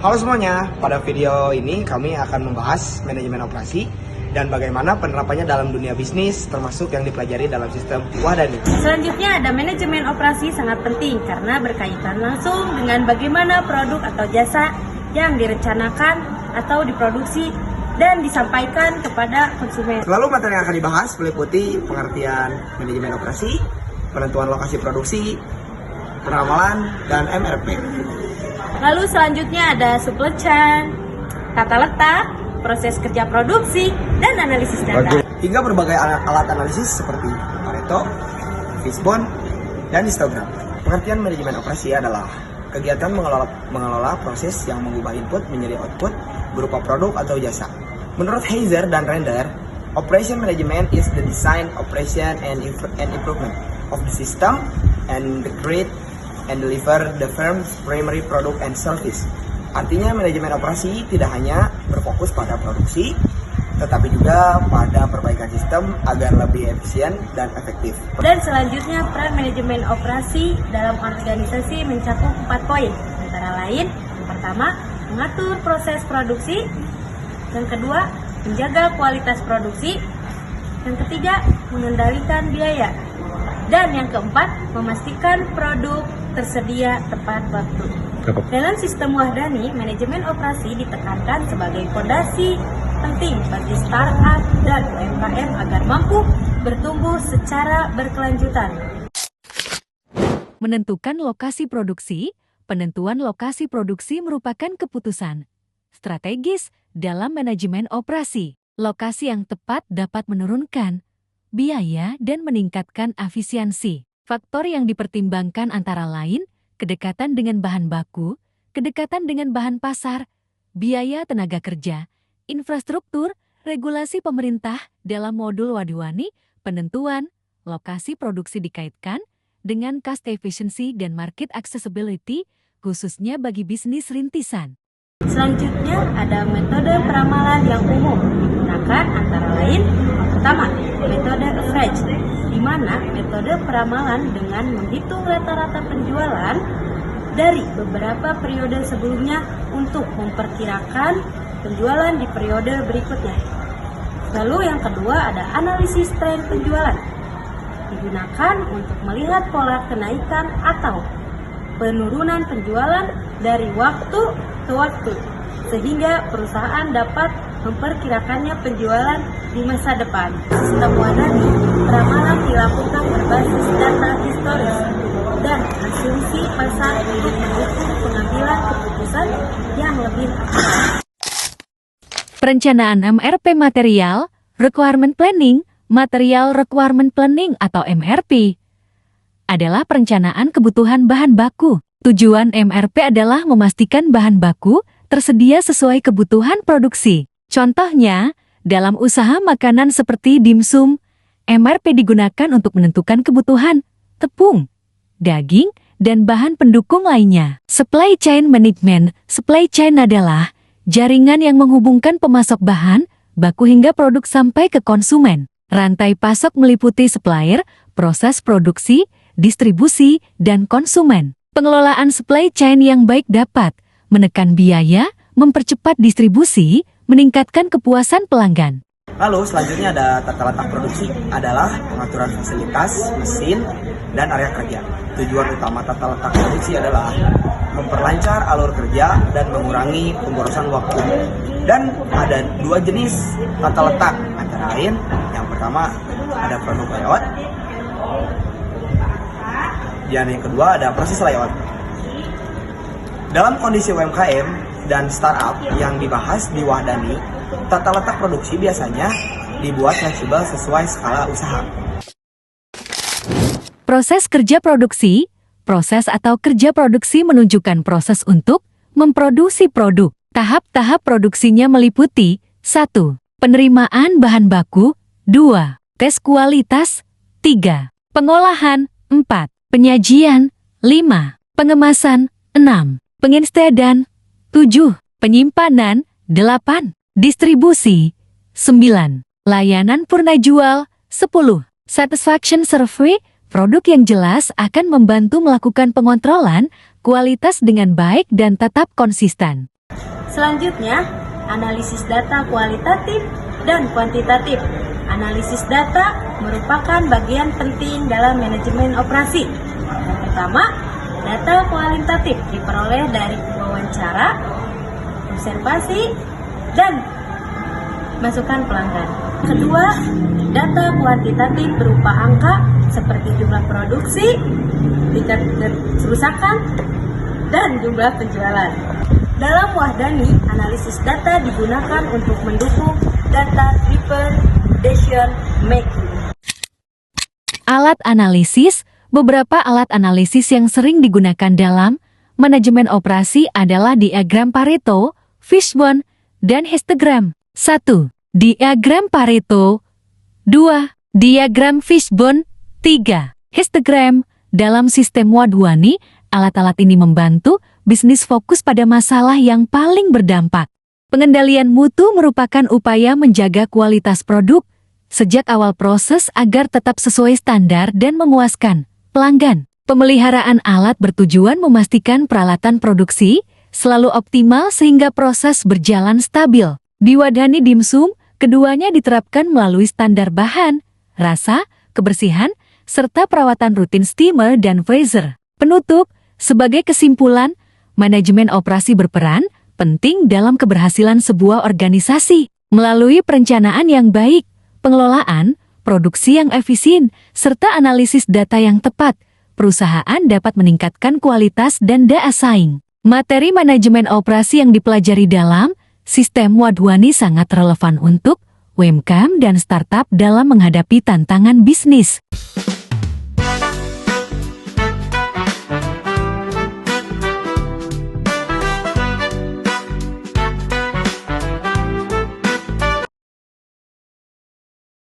Halo semuanya, pada video ini kami akan membahas manajemen operasi dan bagaimana penerapannya dalam dunia bisnis, termasuk yang dipelajari dalam sistem Wahdani. Selanjutnya ada manajemen operasi sangat penting karena berkaitan langsung dengan bagaimana produk atau jasa yang direncanakan atau diproduksi dan disampaikan kepada konsumen. Lalu materi yang akan dibahas meliputi pengertian manajemen operasi, penentuan lokasi produksi, penerapalan, dan MRP. Lalu selanjutnya ada supply chain, tata letak, proses kerja produksi, dan analisis data. Hingga berbagai alat analisis seperti Pareto, Fishbone, dan histogram. Pengertian manajemen operasi adalah kegiatan mengelola proses yang mengubah input menjadi output berupa produk atau jasa. Menurut Heiser dan Render, operation management is the design, operation, and improvement of the system and the create and deliver the firm's primary product and service. Artinya manajemen operasi tidak hanya berfokus pada produksi, tetapi juga pada perbaikan sistem agar lebih efisien dan efektif. Dan selanjutnya peran manajemen operasi dalam organisasi mencakup 4 poin. Antara lain, yang pertama, mengatur proses produksi. Yang kedua, menjaga kualitas produksi. Yang ketiga, mengendalikan biaya. Dan yang keempat, memastikan produk tersedia tepat waktu. Dalam sistem Wahdani, manajemen operasi ditekankan sebagai fondasi penting bagi startup dan UMKM agar mampu bertumbuh secara berkelanjutan. Menentukan lokasi produksi, penentuan lokasi produksi merupakan keputusan strategis dalam manajemen operasi. Lokasi yang tepat dapat menurunkan biaya dan meningkatkan efisiensi. Faktor yang dipertimbangkan antara lain, kedekatan dengan bahan baku, kedekatan dengan bahan pasar, biaya tenaga kerja, infrastruktur, regulasi pemerintah dalam modul Wahdani, penentuan lokasi produksi dikaitkan dengan cost efficiency dan market accessibility, khususnya bagi bisnis rintisan. Selanjutnya ada metode peramalan yang umum digunakan antara lain, pertama, metode average, di mana metode peramalan dengan menghitung rata-rata penjualan dari beberapa periode sebelumnya untuk memperkirakan penjualan di periode berikutnya. Lalu yang kedua ada analisis tren penjualan, digunakan untuk melihat pola kenaikan atau penurunan penjualan dari waktu ke waktu, sehingga perusahaan dapat memperkirakannya penjualan di masa depan. Sistem Wahdani, peramalan dilakukan berbasis data historis dan asumsi pasar untuk mendukung pengambilan keputusan yang lebih akurat. Perencanaan MRP material, requirement planning, material requirement planning atau MRP adalah perencanaan kebutuhan bahan baku. Tujuan MRP adalah memastikan bahan baku tersedia sesuai kebutuhan produksi. Contohnya, dalam usaha makanan seperti dimsum, MRP digunakan untuk menentukan kebutuhan tepung, daging, dan bahan pendukung lainnya. Supply chain management, supply chain adalah jaringan yang menghubungkan pemasok bahan baku hingga produk sampai ke konsumen. Rantai pasok meliputi supplier, proses produksi, distribusi, dan konsumen. Pengelolaan supply chain yang baik dapat menekan biaya, mempercepat distribusi, meningkatkan kepuasan pelanggan. Lalu selanjutnya ada tata letak produksi, adalah pengaturan fasilitas, mesin, dan area kerja. Tujuan utama tata letak produksi adalah memperlancar alur kerja dan mengurangi pemborosan waktu. Dan ada 2 jenis tata letak, antara lain yang pertama ada produk layout, dan yang kedua ada proses layout. Dalam kondisi UMKM dan startup yang dibahas di Wahdani, tata letak produksi biasanya dibuat fleksibel sesuai skala usaha. Proses kerja produksi, proses atau kerja produksi menunjukkan proses untuk memproduksi produk. Tahap-tahap produksinya meliputi 1. Penerimaan bahan baku, 2. Tes kualitas, 3. Pengolahan, 4. Penyajian, 5. Pengemasan, 6. Penginstadan, 7. Penyimpanan, 8. Distribusi, 9. Layanan purna jual, 10. Satisfaction survey, produk yang jelas akan membantu melakukan pengontrolan kualitas dengan baik dan tetap konsisten. Selanjutnya, analisis data kualitatif dan kuantitatif. Analisis data merupakan bagian penting dalam manajemen operasi. Yang pertama, data kualitatif diperoleh dari wawancara, observasi, dan masukan pelanggan. Kedua, data kuantitatif berupa angka seperti jumlah produksi, tingkat kerusakan, dan jumlah penjualan. Dalam Wahdani, analisis data digunakan untuk mendukung data-driven decision making. Alat analisis. Beberapa alat analisis yang sering digunakan dalam manajemen operasi adalah diagram Pareto, Fishbone, dan histogram. 1. Diagram Pareto. 2. Diagram Fishbone. 3. Histogram. Dalam sistem Wahdani, alat-alat ini membantu bisnis fokus pada masalah yang paling berdampak. Pengendalian mutu merupakan upaya menjaga kualitas produk sejak awal proses agar tetap sesuai standar dan memuaskan pelanggan. Pemeliharaan alat bertujuan memastikan peralatan produksi selalu optimal sehingga proses berjalan stabil. Di Wahdani Dimsum, keduanya diterapkan melalui standar bahan, rasa, kebersihan, serta perawatan rutin steamer dan freezer. Penutup, sebagai kesimpulan, manajemen operasi berperan penting dalam keberhasilan sebuah organisasi. Melalui perencanaan yang baik, pengelolaan, produksi yang efisien, serta analisis data yang tepat, perusahaan dapat meningkatkan kualitas dan daya saing. Materi manajemen operasi yang dipelajari dalam sistem Wahdani sangat relevan untuk UMKM dan startup dalam menghadapi tantangan bisnis.